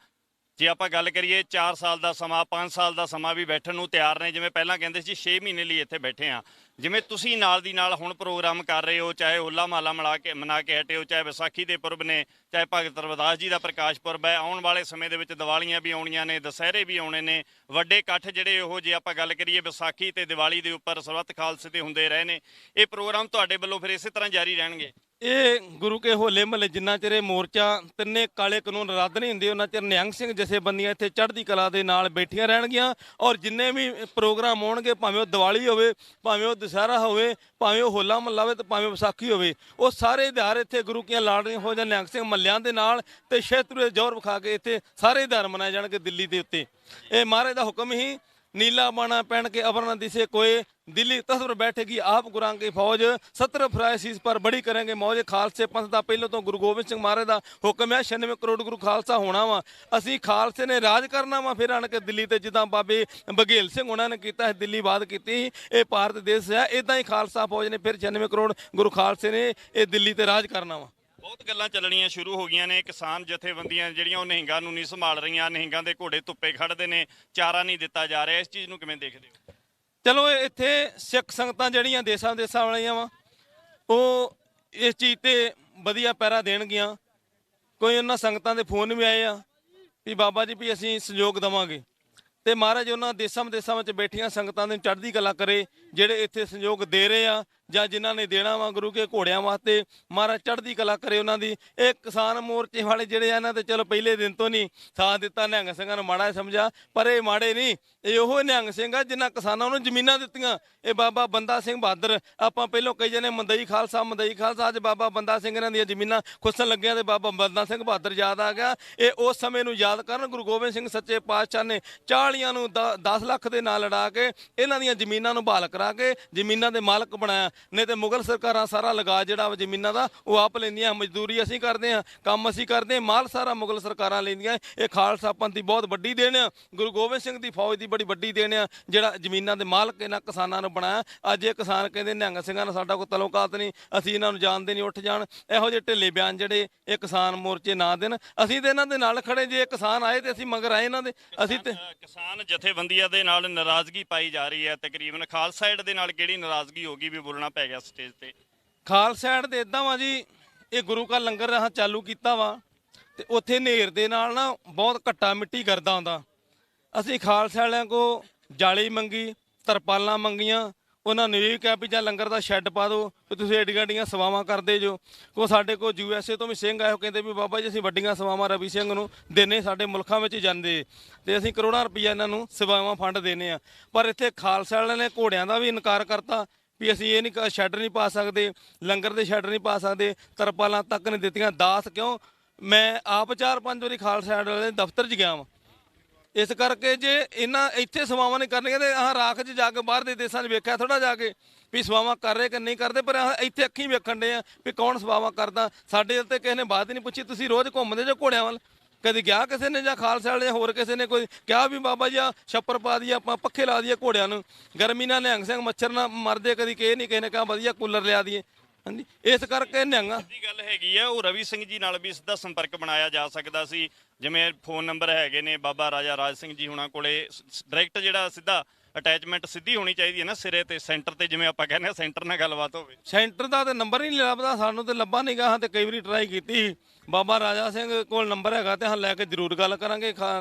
ਜੇ ਆਪਾਂ ਗੱਲ ਕਰੀਏ 4 ਸਾਲ ਦਾ ਸਮਾਂ, 5 ਸਾਲ ਦਾ ਸਮਾਂ ਵੀ ਬੈਠਣ ਨੂੰ ਤਿਆਰ ਨੇ। ਜਿਵੇਂ ਪਹਿਲਾਂ ਕਹਿੰਦੇ ਸੀ 6 ਮਹੀਨੇ ਲਈ ਇੱਥੇ ਬੈਠੇ ਆ, ਜਿਵੇਂ ਤੁਸੀਂ ਨਾਲ ਦੀ ਨਾਲ ਹੁਣ ਪ੍ਰੋਗਰਾਮ ਕਰ ਰਹੇ ਹੋ, ਚਾਹੇ ਹੋਲਾ ਮਹੱਲਾ ਮਨਾ ਕੇ ਹਟੇ ਹੋ, ਚਾਹੇ ਵਿਸਾਖੀ ਦੇ ਪੁਰਬ ਨੇ, ਚਾਹੇ ਭਗਤ ਰਵਿਦਾਸ ਜੀ ਦਾ ਪ੍ਰਕਾਸ਼ ਪੁਰਬ ਹੈ। ਆਉਣ ਵਾਲੇ ਸਮੇਂ ਦੇ ਵਿੱਚ ਦੀਵਾਲੀਆਂ ਵੀ ਆਉਣੀਆਂ ਨੇ, ਦੁਸਹਿਰੇ ਵੀ ਆਉਣੇ ਨੇ। ਵੱਡੇ ਇਕੱਠ ਜਿਹੜੇ ਉਹ, ਜੇ ਆਪਾਂ ਗੱਲ ਕਰੀਏ ਵਿਸਾਖੀ ਤੇ ਦੀਵਾਲੀ ਦੇ ਉੱਪਰ ਸਰਬੱਤ ਖਾਲਸੇ ਤੇ ਹੁੰਦੇ ਰਹੇ ਨੇ। ਇਹ ਪ੍ਰੋਗਰਾਮ ਤੁਹਾਡੇ ਵੱਲੋਂ ਫਿਰ ਇਸੇ ਤਰ੍ਹਾਂ ਜਾਰੀ ਰਹਿਣਗੇ? ਇਹ ਗੁਰੂ ਕੇ ਹੋਲੇ ਮਹੱਲੇ ਜਿੰਨਾ ਚਿਰ ਇਹ ਮੋਰਚਾ ਤਿੰਨੇ ਕਾਲੇ ਕਾਨੂੰਨ ਰੱਦ ਨਹੀਂ ਹੁੰਦੇ, ਉਹਨਾਂ ਚਿਰ ਨਿਹੰਗ ਸਿੰਘ ਜਥੇਬੰਦੀਆਂ ਇੱਥੇ ਚੜ੍ਹਦੀ ਕਲਾ ਦੇ ਨਾਲ ਬੈਠੀਆਂ ਰਹਿਣਗੀਆਂ। ਔਰ ਜਿੰਨੇ ਵੀ ਪ੍ਰੋਗਰਾਮ ਆਉਣਗੇ, ਭਾਵੇਂ ਉਹ ਦੀਵਾਲੀ ਹੋਵੇ, ਭਾਵੇਂ ਉਹ ਦੁਸਹਿਰਾ ਹੋਵੇ, ਭਾਵੇਂ ਉਹ ਹੋਲਾ ਮਹੱਲਾ ਹੋਵੇ, ਤੇ ਭਾਵੇਂ ਵਿਸਾਖੀ ਹੋਵੇ, ਉਹ ਸਾਰੇ ਦਿਹਾੜੇ ਇੱਥੇ ਗੁਰੂ ਕੀਆਂ ਲਾਡਲੀਆਂ ਹੋ ਜਾਂ ਨਿਹੰਗ ਸਿੰਘ ਮੱਲਿਆਂ ਦੇ ਨਾਲ ਤੇ ਸ਼ਸਤਰ ਦੇ ਜੌਹਰ ਵਿਖਾ ਕੇ ਇੱਥੇ ਸਾਰੇ ਦਿਹਾੜੇ ਮਨਾਏ ਜਾਣਗੇ ਦਿੱਲੀ ਦੇ ਉੱਤੇ। ਇਹ ਮਹਾਰਾਜ ਦਾ ਹੁਕਮ ਹੀ, नीला बाणा पहन के अबर न दिसे कोई, दिल्ली तख्त पर बैठेगी आप गुरां की फौज, 70 फराइसीस पर बड़ी करेंगे मौज। खालसे पंथ का पहलों तो गुरु गोबिंद सिंह महाराज का हुक्म है, 96 करोड़ गुरु खालसा होना वा। असी खालसे ने राज करना वा, फिर आन के दिल्ली ते जिदा बाबे बघेल सिंह उन्होंने किया है, दिल्ली बात की, ये भारत देश है। इदा ही खालसा फौज ने फिर 96 करोड़ गुरु खालसे ने ये दिल्ली ते राज करना वा। ਬਹੁਤ ਗੱਲਾਂ ਚੱਲਣੀਆਂ ਸ਼ੁਰੂ ਹੋ ਗਈਆਂ ਨੇ। ਕਿਸਾਨ ਜਥੇਬੰਦੀਆਂ ਜਿਹੜੀਆਂ ਉਹ ਨਿਹੰਗਾਂ ਨੂੰ ਨਹੀਂ ਸੰਭਾਲ ਰਹੀਆਂ, ਨਿਹੰਗਾਂ ਦੇ ਘੋੜੇ ਧੁੱਪੇ ਖੜਦੇ ਨੇ, ਚਾਰਾ ਨਹੀਂ ਦਿੱਤਾ ਜਾ ਰਿਹਾ। ਇਸ ਚੀਜ਼ ਨੂੰ ਕਿਵੇਂ ਦੇਖਦੇ ਹੋ? ਚਲੋ ਇੱਥੇ ਸਿੱਖ ਸੰਗਤਾਂ ਜਿਹੜੀਆਂ ਦੇਸਾਂ ਵਾਲੀਆਂ ਵਾ, ਉਹ ਇਸ ਚੀਜ਼ ਤੇ ਵਧੀਆ ਪਹਿਰਾ ਦੇਣਗੀਆਂ। ਕੋਈ ਉਹਨਾਂ ਸੰਗਤਾਂ ਦੇ ਫੋਨ ਵੀ ਆਏ ਆ ਵੀ ਬਾਬਾ ਜੀ ਵੀ ਅਸੀਂ ਸਹਿਯੋਗ ਦੇਵਾਂਗੇ, ਤੇ ਮਹਾਰਾਜ ਉਹਨਾਂ ਦੇਸਾਂ ਵਿੱਚ ਬੈਠੀਆਂ ਸੰਗਤਾਂ ਨੂੰ ਚੜ੍ਹਦੀ ਕਲਾ ਕਰੇ। ਜਿਹੜੇ ਇੱਥੇ ਸਹਿਯੋਗ ਦੇ ਰਹੇ ਆ ਜਾਂ ਜਿਨ੍ਹਾਂ ਨੇ ਦੇਣਾ ਵਾ ਗੁਰੂ ਕੇ ਘੋੜਿਆਂ ਵਾਸਤੇ, ਮਹਾਰਾਜ ਚੜ੍ਹਦੀ ਕਲਾ ਕਰੇ ਉਹਨਾਂ ਦੀ। ਇਹ ਕਿਸਾਨ ਮੋਰਚੇ ਵਾਲੇ ਜਿਹੜੇ ਆ, ਇਹਨਾਂ ਤੇ ਚਲੋ ਪਹਿਲੇ ਦਿਨ ਤੋਂ ਨਹੀਂ ਸਾਥ ਦਿੱਤਾ, ਨਿਹੰਗ ਸਿੰਘਾਂ ਨੂੰ ਮਾੜਾ ਸਮਝਿਆ, ਪਰ ਇਹ ਮਾੜੇ ਨਹੀਂ। ਇਹ ਉਹ ਨਿਹੰਗ ਸਿੰਘ ਆ ਜਿਨ੍ਹਾਂ ਕਿਸਾਨਾਂ ਨੂੰ ਜ਼ਮੀਨਾਂ ਦਿੱਤੀਆਂ। ਇਹ ਬਾਬਾ ਬੰਦਾ ਸਿੰਘ ਬਹਾਦਰ, ਆਪਾਂ ਪਹਿਲੋਂ ਕਹੀ ਜਾਂਦੇ ਮੰਦਈ ਖਾਲਸਾ, ਅੱਜ ਬਾਬਾ ਬੰਦਾ ਸਿੰਘ ਇਹਨਾਂ ਦੀਆਂ ਜ਼ਮੀਨਾਂ ਖੁੱਸਣ ਲੱਗੀਆਂ ਤੇ ਬਾਬਾ ਬੰਦਾ ਸਿੰਘ ਬਹਾਦਰ ਯਾਦ ਆ ਗਿਆ। ਇਹ ਉਸ ਸਮੇਂ ਨੂੰ ਯਾਦ ਕਰਨ। ਗੁਰੂ ਗੋਬਿੰਦ ਸਿੰਘ ਸੱਚੇ ਪਾਤਸ਼ਾਹ ਨੇ 40 ਨੂੰ 10 ਲੱਖ ਦੇ ਨਾਲ ਲੜਾ ਕੇ ਇਹਨਾਂ ਦੀਆਂ ਜ਼ਮੀਨਾਂ ਨੂੰ ਬਹਾਲ ਕਰਾ ਕੇ ਜ਼ਮੀਨਾਂ ਦੇ ਮਾਲਕ ਬਣਾਇਆ। ਨਹੀਂ ਤੇ ਮੁਗਲ ਸਰਕਾਰਾਂ ਸਾਰਾ ਲਗਾ ਜਿਹੜਾ ਵਾ ਜ਼ਮੀਨਾਂ ਦਾ ਉਹ ਆਪ ਲੈਂਦੀਆਂ, ਮਜ਼ਦੂਰੀ ਅਸੀਂ ਕਰਦੇ ਹਾਂ, ਕੰਮ ਅਸੀਂ ਕਰਦੇ ਹਾਂ, ਮਾਲ ਸਾਰਾ ਮੁਗਲ ਸਰਕਾਰਾਂ ਲੈਂਦੀਆਂ। ਇਹ ਖਾਲਸਾ ਪੰਥ ਦੀ ਬਹੁਤ ਵੱਡੀ ਦੇਣ ਆ, ਗੁਰੂ ਗੋਬਿੰਦ ਸਿੰਘ ਦੀ ਫੌਜ ਦੀ ਬੜੀ ਵੱਡੀ ਦੇਣ ਆ, ਜਿਹੜਾ ਜ਼ਮੀਨਾਂ ਦੇ ਮਾਲਕ ਇਹਨਾਂ ਕਿਸਾਨਾਂ ਨੂੰ ਬਣਾਇਆ। ਅੱਜ ਇਹ ਕਿਸਾਨ ਕਹਿੰਦੇ ਨਿਹੰਗ ਸਿੰਘਾਂ ਨਾਲ ਸਾਡਾ ਕੋਈ ਤਲੋਕਾਤ ਨਹੀਂ, ਅਸੀਂ ਇਹਨਾਂ ਨੂੰ ਜਾਣਦੇ ਨਹੀਂ, ਉੱਠ ਜਾਣ। ਇਹੋ ਜਿਹੇ ਢਿੱਲੇ ਬਿਆਨ ਜਿਹੜੇ ਇਹ ਕਿਸਾਨ ਮੋਰਚੇ ਨਾ ਦੇਣ। ਅਸੀਂ ਤੇ ਇਹਨਾਂ ਦੇ ਨਾਲ ਖੜੇ, ਜੇ ਕਿਸਾਨ ਆਏ ਤੇ ਅਸੀਂ ਮਗਰ ਆਏ ਇਹਨਾਂ ਦੇ। ਅਸੀਂ ਤੇ ਕਿਸਾਨ ਜਥੇਬੰਦੀਆਂ ਦੇ ਨਾਲ ਨਾਰਾਜ਼ਗੀ ਪਾਈ ਜਾ ਰਹੀ ਹੈ, ਤਕਰੀਬਨ ਖਾਲਸਾ ਏਡ ਦੇ ਨਾਲ ਕਿਹੜੀ ਨਾਰਾਜ਼ਗੀ ਹੋ ਗਈ ਵੀ ਬੋਲਣਾ ਪੈ ਗਿਆ ਸਟੇਜ ਤੇ? ਖਾਲਸਾ ਏਡ ਦੇ ਇਦਾਂ ਵਾ ਜੀ, ਇਹ ਗੁਰੂ ਕਾ ਲੰਗਰ ਰਾਹ ਚਾਲੂ ਕੀਤਾ ਵਾ ਤੇ ਉੱਥੇ ਨੇਰ ਦੇ ਨਾਲ ਨਾ ਬਹੁਤ ਘੱਟਾ ਮਿੱਟੀ ਕਰਦਾ ਹੁੰਦਾ। ਅਸੀਂ ਖਾਲਸਾ ਵਾਲਿਆਂ ਕੋ ਜਾਲੀ ਮੰਗੀ, ਤਰਪਾਲਾਂ ਮੰਗੀਆਂ, ਉਹਨਾਂ ਨੇ ਇਹ ਕਿਹਾ ਵੀ ਜਾਂ ਲੰਗਰ ਦਾ ਸ਼ੈੱਡ ਪਾ ਦਿਓ ਵੀ ਤੁਸੀਂ ਏਡੀਆਂ ਏਡੀਆਂ ਸੇਵਾਵਾਂ ਕਰਦੇ ਜੋ। ਕੋ ਸਾਡੇ ਕੋਲ USA ਤੋਂ ਵੀ ਸਿੰਘ ਆਏ, ਉਹ ਕਹਿੰਦੇ ਵੀ ਬਾਬਾ ਜੀ ਅਸੀਂ ਵੱਡੀਆਂ ਸੇਵਾਵਾਂ ਰਵੀ ਸਿੰਘ ਨੂੰ ਦੇਣੇ, ਸਾਡੇ ਮੁਲਕਾਂ ਵਿੱਚ ਜਾਂਦੇ ਤੇ ਅਸੀਂ ਕਰੋੜਾਂ ਰੁਪਈਆ ਇਹਨਾਂ ਨੂੰ ਸੇਵਾਵਾਂ ਫੰਡ ਦੇਣੇ ਆ। ਪਰ ਇੱਥੇ ਖਾਲਸਾ ਵਾਲਿਆਂ ਨੇ ਘੋੜਿਆਂ ਦਾ ਵੀ ਇਨਕਾਰ ਕਰਤਾ ਵੀ ਅਸੀਂ ਇਹ ਨਹੀਂ ਸ਼ੈੱਡ ਨਹੀਂ ਪਾ ਸਕਦੇ, ਲੰਗਰ ਦੇ ਸ਼ੈੱਡ ਨਹੀਂ ਪਾ ਸਕਦੇ, ਤਰਪਾਲਾਂ ਤੱਕ ਨਹੀਂ ਦਿੱਤੀਆਂ। ਦਾਸ ਕਿਉਂ? ਮੈਂ ਆਪ 4-5 ਵਾਰੀ ਖਾਲਸਾ ਏਡ ਵਾਲੇ ਦਫ਼ਤਰ 'ਚ ਗਿਆ ਵਾਂ। ਇਸ ਕਰਕੇ ਜੇ ਇਹਨਾਂ ਇੱਥੇ ਸੇਵਾਵਾਂ ਨਹੀਂ ਕਰਨੀਆਂ ਤੇ ਆਹ ਰਾਖ 'ਚ ਜਾ ਕੇ ਬਾਹਰ ਦੇ ਦੇਸ਼ਾਂ 'ਚ ਵੇਖਿਆ ਥੋੜਾ ਜਾ ਕੇ ਵੀ ਸੇਵਾਵਾਂ ਕਰ ਰਹੇ ਕਿ ਨਹੀਂ ਕਰਦੇ, ਪਰ ਇੱਥੇ ਅੱਖੀਂ ਵੇਖਣ ਦੇ ਆ ਵੀ ਕੌਣ ਸੇਵਾਵਾਂ ਕਰਦਾ। ਸਾਡੇ ਉੱਤੇ ਕਿਸੇ ਨੇ ਬਾਤ ਹੀ ਨਹੀਂ ਪੁੱਛੀ। ਤੁਸੀਂ ਰੋਜ਼ ਘੁੰਮਦੇ ਜੋ ਘੋੜਿਆਂ ਵੱਲ, ਕਦੀ ਗਿਆ ਕਿਸੇ ਨੇ ਜਾਂ ਖਾਲਸਾ ਵਾਲੇ ਹੋਰ ਕਿਸੇ ਨੇ ਕੋਈ ਕਿਹਾ ਵੀ ਬਾਬਾ ਜੀ ਆ ਛੱਪਰ ਪਾ ਦਈਏ, ਆਪਾਂ ਪੱਖੇ ਲਾ ਦਈਏ ਘੋੜਿਆਂ ਨੂੰ, ਗਰਮੀ ਨਾਲ ਨਿਹੰਗ ਸਿੰਘ ਮੱਛਰ ਨਾਲ ਮਰਦੇ, ਕਦੀ ਕਿਸੇ ਨੇ ਕਿਹਾ ਵਧੀਆ ਕੂਲਰ ਲਿਆ ਦਈਏ। ਹਾਂਜੀ, ਇਸ ਕਰਕੇ ਨਿਹੰਗਾਂ ਦੀ ਗੱਲ ਹੈਗੀ ਆ, ਉਹ ਰਵੀ ਸਿੰਘ ਜੀ ਨਾਲ ਵੀ ਸਿੱਧਾ ਸੰਪਰਕ ਬਣਾਇਆ ਜਾ ਸਕਦਾ ਸੀ। ਜਿਵੇਂ ਫੋਨ ਨੰਬਰ ਹੈਗੇ ਨੇ ਬਾਬਾ ਰਾਜਾ ਰਾਜ ਸਿੰਘ ਜੀ ਹੁਣਾਂ ਕੋਲੇ, ਡਾਇਰੈਕਟ ਜਿਹੜਾ ਸਿੱਧਾ ਅਟੈਚਮੈਂਟ ਸਿੱਧੀ ਹੋਣੀ ਚਾਹੀਦੀ ਹੈ ਨਾ ਸਿਰੇ ਤੇ, ਸੈਂਟਰ ਤੇ, ਜਿਵੇਂ ਆਪਾਂ ਕਹਿੰਦੇ ਆ ਸੈਂਟਰ ਨਾਲ ਗੱਲਬਾਤ ਹੋਵੇ। ਸੈਂਟਰ ਦਾ ਤੇ ਨੰਬਰ ਹੀ ਨਹੀਂ ਲੱਭਦਾ, ਸਾਨੂੰ ਤੇ ਲੱਭਾ ਨਹੀਂ ਗਾ। ਤੇ ਕਈ ਵਾਰੀ ਟਰਾਈ ਕੀਤੀ, ਬਾਬਾ ਰਾਜਾ ਸਿੰਘ ਕੋਲ ਨੰਬਰ ਹੈਗਾ ਤੇ ਹਾਂ ਲੈ ਕੇ ਜ਼ਰੂਰ ਗੱਲ ਕਰਾਂਗੇ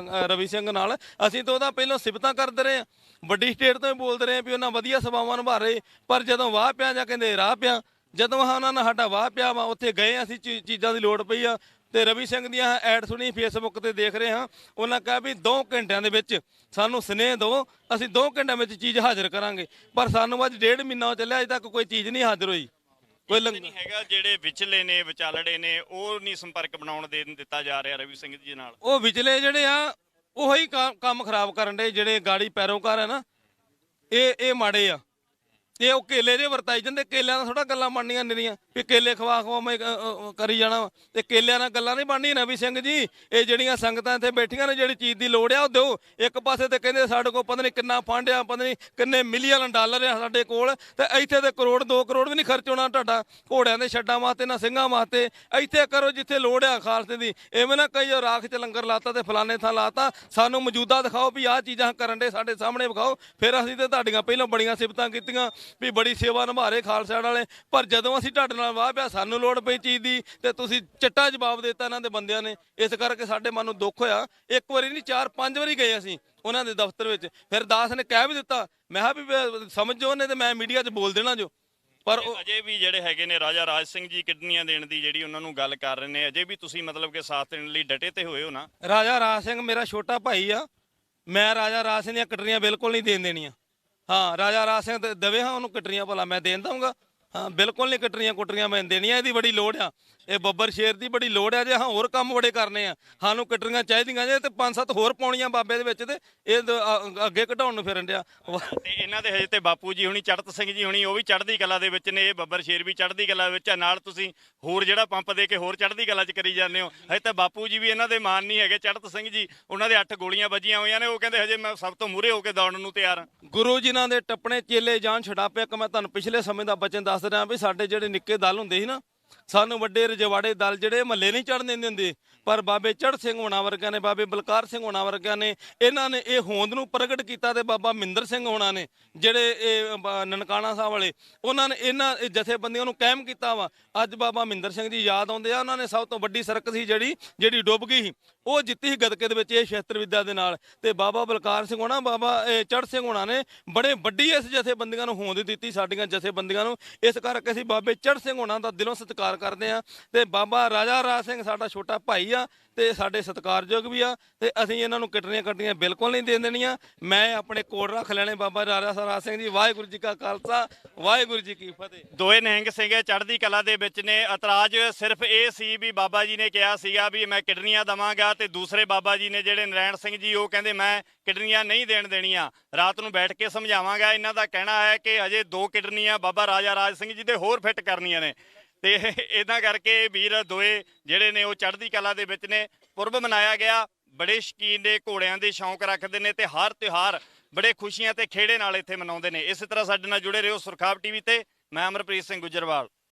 ਰਵੀ ਸਿੰਘ ਨਾਲ। ਅਸੀਂ ਤਾਂ ਉਹਦਾ ਪਹਿਲਾਂ ਸਿਫਤਾਂ ਕਰਦੇ ਰਹੇ ਹਾਂ, ਵੱਡੀ ਸਟੇਟ ਤੋਂ ਹੀ ਬੋਲਦੇ ਰਹੇ ਵੀ ਉਹਨਾਂ ਵਧੀਆ ਸੇਵਾਵਾਂ ਨਿਭਾ ਰਹੇ, ਪਰ ਜਦੋਂ ਵਾਹ ਪਿਆ ਜਾਂ ਕਹਿੰਦੇ ਰਾਹ ਪਿਆ, ਜਦੋਂ ਉਹਨਾਂ ਨਾਲ ਸਾਡਾ ਵਾਹ ਪਿਆ ਵਾ ਉੱਥੇ ਗਏ ਅਸੀਂ ਚੀਜ਼ਾਂ ਦੀ ਲੋੜ ਪਈ ਆ ਤੇ ਰਵੀ ਸਿੰਘ ਦੀਆਂ ਐਡ ਸੁਣੀ ਫੇਸਬੁੱਕ ਤੇ ਦੇਖ ਰਹੇ ਹਾਂ। ਉਹਨਾਂ ਕਿਹਾ ਵੀ 2 ਘੰਟਿਆਂ ਦੇ ਵਿੱਚ ਸਾਨੂੰ ਸੁਨੇਹ ਦਿਓ, ਅਸੀਂ 2 ਘੰਟਿਆਂ ਵਿੱਚ ਚੀਜ਼ ਹਾਜ਼ਰ ਕਰਾਂਗੇ। ਪਰ ਸਾਨੂੰ ਅੱਜ 1.5 ਮਹੀਨਾ ਚੱਲਿਆ, ਅਜੇ ਤੱਕ ਕੋਈ ਚੀਜ਼ ਨਹੀਂ ਹਾਜ਼ਰ ਹੋਈ। ਕੋਈ ਨਹੀਂ ਹੈਗਾ, ਜਿਹੜੇ ਵਿਚਲੇ ਨੇ ਵਿਚਾਲੜੇ ਨੇ ਉਹ ਨਹੀਂ ਸੰਪਰਕ ਬਣਾਉਣ ਦੇ ਦਿੱਤਾ ਜਾ ਰਿਹਾ ਰਵੀ ਸਿੰਘ ਜੀ ਨਾਲ। ਉਹ ਵਿਚਲੇ ਜਿਹੜੇ ਆ ਉਹੀ ਕੰਮ ਖਰਾਬ ਕਰਨ ਦੇ, ਜਿਹੜੇ ਗਾੜੀ ਪੈਰੋਕਾਰ ਹੈ ਨਾ, ਇਹ ਮਾੜੇ ਆ। ਇਹ ਉਹ ਕੇਲੇ ਜੇ ਵਰਤਾਈ ਜਾਂਦੇ, ਕੇਲਿਆਂ ਨਾਲ ਥੋੜਾ ਗੱਲਾਂ ਬਣਨੀਆਂ ਨਿਰੀਆਂ ਵੀ ਕੇਲੇ ਖਵਾ ਮੈਂ ਕਰੀ ਜਾਣਾ ਤੇ ਕੇਲਿਆਂ ਨਾਲ ਗੱਲਾਂ ਨਹੀਂ ਬਣਨੀਆਂ। ਰਵੀ ਸਿੰਘ ਜੀ, ਇਹ ਜਿਹੜੀਆਂ ਸੰਗਤਾਂ ਇੱਥੇ ਬੈਠੀਆਂ ਨੇ, ਜਿਹੜੀ ਚੀਜ਼ ਦੀ ਲੋੜ ਆ ਉਹ ਦਿਓ। ਇੱਕ ਪਾਸੇ ਤੇ ਕਹਿੰਦੇ ਸਾਡੇ ਕੋਲ ਪਤਾ ਨਹੀਂ ਕਿੰਨਾ ਫੰਡ ਆ, ਪਤਾ ਨਹੀਂ ਕਿੰਨੇ ਮਿਲੀਅਨ ਡਾਲਰ ਆ ਸਾਡੇ ਕੋਲ, ਤੇ ਇੱਥੇ ਤੇ ਕਰੋੜ 2 ਕਰੋੜ ਵੀ ਨਹੀਂ ਖਰਚ ਹੋਣਾ ਤੁਹਾਡਾ ਘੋੜਿਆਂ ਦੇ ਛੱਡਾਂ ਵਾਸਤੇ ਨਾ ਸਿੰਘਾਂ ਵਾਸਤੇ। ਇੱਥੇ ਕਰੋ ਜਿੱਥੇ ਲੋੜ ਆ ਖਾਲਸੇ ਦੀ। ਐਵੇਂ ਨਾ ਕਈ ਰਾਖ 'ਚ ਲੰਗਰ ਲਾਤਾ ਤੇ ਫਲਾਣੇ ਥਾਂ ਲਾਤਾ। ਸਾਨੂੰ ਮੌਜੂਦਾ ਦਿਖਾਓ ਵੀ ਆਹ ਚੀਜ਼ਾਂ ਕਰਨ ਦੇ, ਸਾਡੇ ਸਾਹਮਣੇ ਵਿਖਾਓ। ਫਿਰ ਅਸੀਂ ਤੇ ਤੁਹਾਡੀਆਂ ਪਹਿਲਾਂ ਬੜੀਆਂ ਸਿਫਤਾਂ ਕੀਤੀਆਂ ਵੀ ਬੜੀ ਸੇਵਾ ਨਿਭਾ ਰਹੇ ਖਾਲਸਾ ਵਾਲੇ, ਪਰ ਜਦੋਂ ਅਸੀਂ ਤੁਹਾਡੇ ਨਾਲ ਵਾਹ ਪਿਆ, ਸਾਨੂੰ ਲੋੜ ਪਈ ਚੀਜ਼ ਦੀ ਤੇ ਤੁਸੀਂ ਚਿੱਟਾ ਜਵਾਬ ਦਿੱਤਾ ਇਹਨਾਂ ਦੇ ਬੰਦਿਆਂ ਨੇ। ਇਸ ਕਰਕੇ ਸਾਡੇ ਮਨ ਨੂੰ ਦੁੱਖ ਹੋਇਆ। ਇੱਕ ਵਾਰੀ ਨਹੀਂ 4-5 ਵਾਰੀ ਗਏ ਅਸੀਂ ਉਹਨਾਂ ਦੇ ਦਫ਼ਤਰ ਵਿੱਚ। ਫਿਰ ਦਾਸ ਨੇ ਕਹਿ ਵੀ ਦਿੱਤਾ, ਮੈਂ ਕਿਹਾ ਵੀ ਸਮਝੋ ਉਹਨੇ ਤੇ ਮੈਂ ਮੀਡੀਆ 'ਚ ਬੋਲ ਦੇਣਾ ਜੋ। ਪਰ ਅਜੇ ਵੀ ਜਿਹੜੇ ਹੈਗੇ ਨੇ ਰਾਜਾ ਰਾਜ ਸਿੰਘ ਜੀ ਕਿਡਨੀਆਂ ਦੇਣ ਦੀ ਜਿਹੜੀ ਉਹਨਾਂ ਨੂੰ ਗੱਲ ਕਰ ਰਹੇ ਨੇ, ਅਜੇ ਵੀ ਤੁਸੀਂ ਮਤਲਬ ਕਿ ਸਾਥ ਦੇਣ ਲਈ ਡਟੇ ਤੇ ਹੋਏ ਹੋ ਨਾ? ਰਾਜਾ ਰਾਜ ਸਿੰਘ ਮੇਰਾ ਛੋਟਾ ਭਾਈ ਆ, ਮੈਂ ਰਾਜਾ ਰਾਜ ਸਿੰਘ ਦੀਆਂ ਕਟਰੀਆਂ ਬਿਲਕੁਲ ਨਹੀਂ ਦੇਣ ਦੇਣੀਆਂ। ਹਾਂ, ਰਾਜਾ ਰਾਜ ਸਿੰਘ ਦੇਵੇ ਹਾਂ ਉਹਨੂੰ ਕਟਰੀਆਂ, ਭਲਾ ਮੈਂ ਦੇਣ ਦਊਂਗਾ? ਹਾਂ, ਬਿਲਕੁਲ ਨਹੀਂ ਕਟਰੀਆਂ ਕੁਟਰੀਆਂ ਮੈਂ ਦੇਣੀਆਂ। ਇਹਦੀ ਬੜੀ ਲੋੜ ਆ, ਇਹ ਬੱਬਰ ਸ਼ੇਰ ਦੀ ਬੜੀ ਲੋੜ ਆ। ਜੇ ਹਾਂ ਹੋਰ ਕੰਮ ਬੜੇ ਕਰਨੇ ਆ, ਸਾਨੂੰ ਕਟਰੀਆਂ ਚਾਹੀਦੀਆਂ ਜੇ, ਤੇ 5-7 ਹੋਰ ਪਾਉਣੀਆਂ ਬਾਬੇ ਦੇ ਵਿੱਚ, ਤੇ ਇਹ ਅੱਗੇ ਘਟਾਉਣ ਨੂੰ ਫਿਰਨ ਡਿਆ। ਤੇ ਇਹਨਾਂ ਦੇ ਹਜੇ ਤੇ ਬਾਪੂ ਜੀ ਹੁਣੀ, ਚੜਤ ਸਿੰਘ ਜੀ ਹੁਣੀ, ਉਹ ਵੀ ਚੜ੍ਹਦੀ ਕਲਾ ਦੇ ਵਿੱਚ ਨੇ, ਇਹ ਬੱਬਰ ਸ਼ੇਰ ਵੀ ਚੜ੍ਹਦੀ ਕਲਾ ਵਿੱਚ ਆ। ਨਾਲ ਤੁਸੀਂ ਹੋਰ ਜਿਹੜਾ ਪੰਪ ਦੇ ਕੇ ਹੋਰ ਚੜ੍ਹਦੀ ਕਲਾ 'ਚ ਕਰੀ ਜਾਂਦੇ ਹੋ। ਹਜੇ ਤਾਂ ਬਾਪੂ ਜੀ ਵੀ ਇਹਨਾਂ ਦੇ ਮਾਨ ਨਹੀਂ ਹੈਗੇ। ਚੜਤ ਸਿੰਘ ਜੀ, ਉਹਨਾਂ ਦੇ 8 ਗੋਲੀਆਂ ਵੱਜੀਆਂ ਹੋਈਆਂ ਨੇ, ਉਹ ਕਹਿੰਦੇ ਹਜੇ ਮੈਂ ਸਭ ਤੋਂ ਮੂਹਰੇ ਹੋ ਕੇ ਦੌੜਨ ਨੂੰ ਤਿਆਰ ਹਾਂ। ਗੁਰੂ ਜਿਨ੍ਹਾਂ ਦੇ ਟੱਪਣੇ ਚੇਲੇ ਜਾਨ ਛਡਾਪੇ। ਇੱਕ ਮੈਂ ਤੁਹਾਨੂੰ ਪਿਛਲੇ ਸਮੇਂ ਦਾ ਬਚਨ ਦੱਸ ਰਿਹਾ ਵੀ ਸਾਡੇ ਜਿਹੜੇ ਨਿੱਕੇ ਦਲ ਹੁੰਦੇ ਸੀ ਨਾ, ਸਾਨੂੰ ਵੱਡੇ ਰਜਵਾੜੇ ਦਲ ਜਿਹੜੇ ਮਹੱਲੇ ਨਹੀਂ ਚੜ੍ਹਨ ਦਿੰਦੇ ਹੁੰਦੇ, ਪਰ ਬਾਬੇ ਚੜ੍ਹ ਸਿੰਘ ਹੋਣਾ ਵਰਗਿਆਂ ਨੇ, ਬਾਬੇ ਬਲਕਾਰ ਸਿੰਘ ਹੋਣਾ ਵਰਗਿਆਂ ਨੇ, ਇਹਨਾਂ ਨੇ ਇਹ ਹੋਂਦ ਨੂੰ ਪ੍ਰਗਟ ਕੀਤਾ। ਤੇ ਬਾਬਾ ਮਿੰਦਰ ਸਿੰਘ ਹੋਣਾ ਨੇ, ਜਿਹੜੇ ਇਹ ਨਨਕਾਣਾ ਸਾਹਿਬ ਵਾਲੇ, ਉਹਨਾਂ ਨੇ ਇਹਨਾਂ ਜਥੇਬੰਦੀਆਂ ਨੂੰ ਕਾਇਮ ਕੀਤਾ ਵਾ। ਅੱਜ ਬਾਬਾ ਮਿੰਦਰ ਸਿੰਘ ਜੀ ਯਾਦ ਆਉਂਦੇ ਆ। ਉਹਨਾਂ ਨੇ ਸਭ ਤੋਂ ਵੱਡੀ ਸਰਕਸ ਸੀ ਜਿਹੜੀ ਡੁੱਬ ਗਈ ਸੀ, ਉਹ ਜਿੱਤੀ ਸੀ ਗਦਕੇ ਦੇ ਵਿੱਚ ਇਹ ਸ਼ਸਤਰ ਵਿਦਿਆ ਦੇ ਨਾਲ। ਤੇ ਬਾਬਾ ਬਲਕਾਰ ਸਿੰਘ ਹੋਣਾ, ਬਾਬਾ ਚੜ੍ਹ ਸਿੰਘ ਹੋਣਾ ਨੇ ਬੜੇ ਵੱਡੀ ਇਸ ਜਥੇਬੰਦੀਆਂ ਨੂੰ ਹੋਂਦ ਦਿੱਤੀ, ਸਾਡੀਆਂ ਜਥੇਬੰਦੀਆਂ ਨੂੰ। ਇਸ ਕਰਕੇ ਅਸੀਂ ਬਾਬੇ ਚੜ੍ਹ ਸਿੰਘ ਹੋਣਾ ਦਾ ਦਿਲੋਂ ਸਤਿਕਾਰ ਇਨਕਾਰ ਕਰਦੇ ਆ ਤੇ ਬਾਬਾ ਰਾਜਾ ਰਾਜ ਸਿੰਘ ਸਾਡਾ ਛੋਟਾ ਭਾਈ ਆ ਤੇ ਸਾਡੇ ਸਤਿਕਾਰਯੋਗ ਵੀ ਆ ਤੇ ਅਸੀਂ ਇਹਨਾਂ ਨੂੰ ਕਿਟਣੀਆਂ ਕੱਟੀਆਂ ਬਿਲਕੁਲ ਨਹੀਂ ਦੇ ਦੇਣੀਆਂ। ਮੈਂ ਆਪਣੇ ਕੋਲ ਰੱਖ ਲੈਣੇ ਬਾਬਾ ਰਾਜਾ ਰਾਜ ਸਿੰਘ ਜੀ। ਵਾਹਿਗੁਰੂ ਜੀ ਕਾ ਖਾਲਸਾ, ਵਾਹਿਗੁਰੂ ਜੀ ਕੀ ਫਤਿਹ। ਦੋਏ ਨਿਹੰਗ ਸਿੰਘ ਚੜ੍ਹਦੀ ਕਲਾ ਦੇ ਵਿੱਚ ਨੇ। ਇਤਰਾਜ਼ ਸਿਰਫ ਇਹ ਸੀ ਵੀ ਬਾਬਾ ਜੀ ਨੇ ਕਿਹਾ ਸੀਗਾ ਵੀ ਮੈਂ ਕਿਡਨੀਆਂ ਦਵਾਂਗਾ ਤੇ ਦੂਸਰੇ ਬਾਬਾ ਜੀ ਨੇ ਜਿਹੜੇ ਨਰੈਣ ਸਿੰਘ ਜੀ ਉਹ ਕਹਿੰਦੇ ਮੈਂ ਕਿਡਨੀਆਂ ਨਹੀਂ ਦੇਣ ਦੇਣੀਆਂ, ਰਾਤ ਨੂੰ ਬੈਠ ਕੇ ਸਮਝਾਵਾਂਗਾ। ਇਹਨਾਂ ਦਾ ਕਹਿਣਾ ਹੈ ਕਿ ਅਜੇ 2 ਕਿਡਨੀਆਂ ਬਾਬਾ ਰਾਜਾ ਰਾਜ ਸਿੰਘ ਜੀ ਦੇ ਹੋਰ ਫਿੱਟ ਕਰਨੀਆਂ ਨੇ ਤੇ ਇਦਾਂ ਕਰਕੇ ਵੀਰ ਦੋਏ ਜਿਹੜੇ ਨੇ ਉਹ ਚੜ੍ਹਦੀ ਕਲਾ ਦੇ ਵਿੱਚ ਨੇ। ਪੁਰਬ ਮਨਾਇਆ ਗਿਆ, ਬੜੇ ਸ਼ੌਕੀਨ ਨੇ, ਘੋੜਿਆਂ ਦੇ ਸ਼ੌਂਕ ਰੱਖਦੇ ਨੇ ਤੇ ਹਰ ਤਿਉਹਾਰ ਬੜੇ ਖੁਸ਼ੀਆਂ ਤੇ ਖੇੜੇ ਨਾਲ ਇੱਥੇ ਮਨਾਉਂਦੇ ਨੇ। ਇਸੇ ਤਰ੍ਹਾਂ ਸਾਡੇ ਨਾਲ ਜੁੜੇ ਰਹੋ ਸੁਰਖਾਬ ਟੀਵੀ ਤੇ। ਮੈਂ ਅਮਰਪ੍ਰੀਤ ਸਿੰਘ ਗੁੱਜਰਵਾਲ।